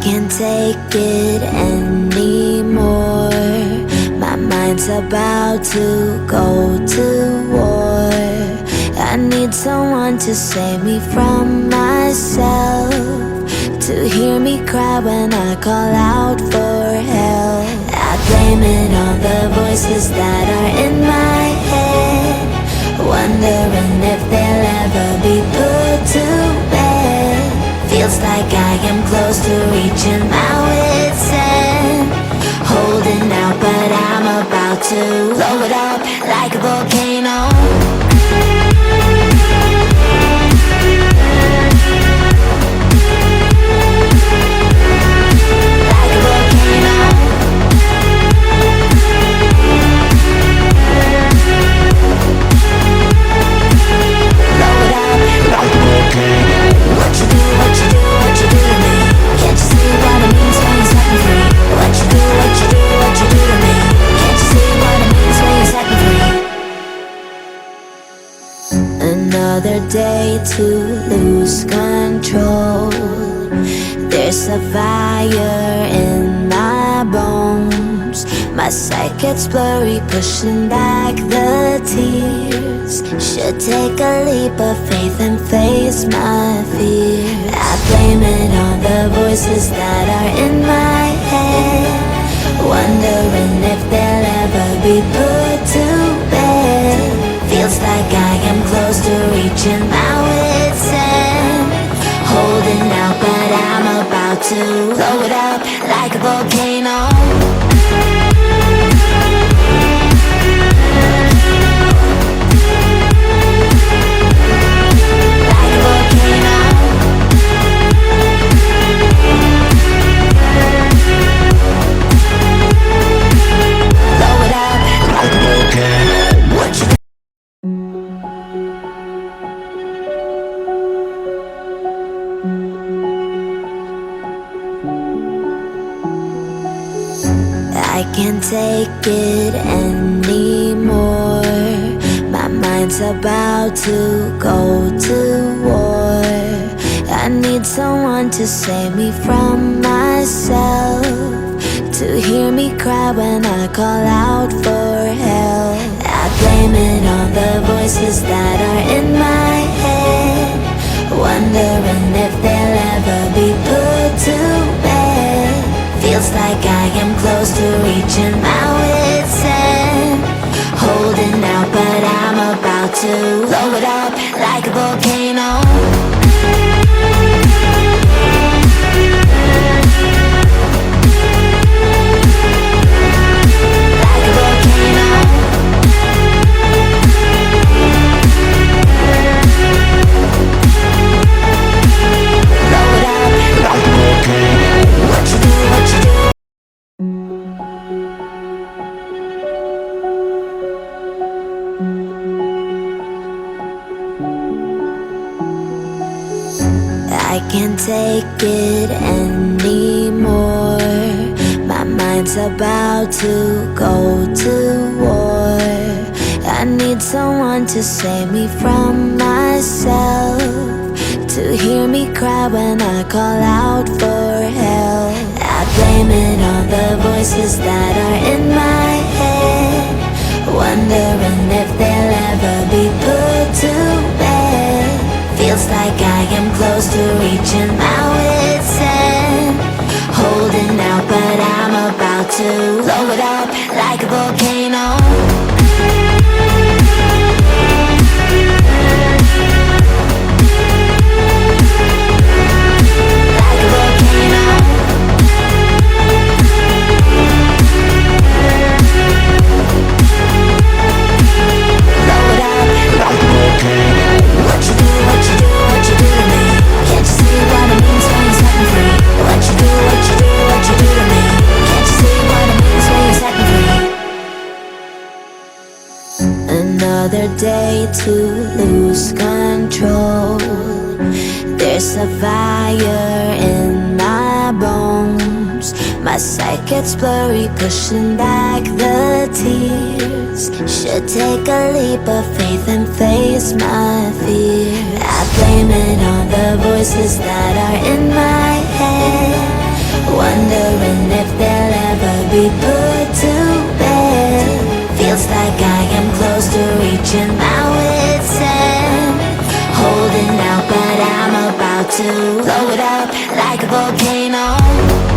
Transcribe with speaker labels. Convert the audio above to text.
Speaker 1: can't take it anymore. My mind's about to go to war. I need someone to save me from myself, to hear me cry when I call out for help. I blame it on the voices that are in my head, wondering if they'll ever be put to bed. Feels like I am close to reaching my wit's end, holding out but I'm about to blow it up like a volcano. Another day to lose control. There's a fire in my bones. My sight gets blurry, pushing back the tears. Should take a leap of faith and face my fear. I blame it on the voices that are in my head, wondering if they'll ever be put to bed. Feels like I am close to reaching my wit's end, holding out but I'm about to blow it up like a volcano. I can't take it anymore. My mind's about to go to war. I need someone to save me from myself, to hear me cry when I call out for help. I blame it on the voices that are in my head, wondering if they'll ever be put to bed. Feels like I am close to reaching my wit's end, holding out but I'm about to blow it up like a volcano. I can't take it anymore. My mind's about to go to war. I need someone to save me from myself, to hear me cry when I call out for help. I blame it on the voices that are in my head, wondering if they'll ever be put to bed. Feels like I am close to reaching my wit's end, holding out but I'm about to blow it up like a volcano. Another day to lose control. There's a fire in my bones. My sight gets blurry, pushing back the tears. Should take a leap of faith and face my fear. I blame it on the voices that are in my head, wondering if they'll ever be put to bed. Feels like I am close to reaching my wit's end. Holding out, but I'm about to blow it up like a volcano.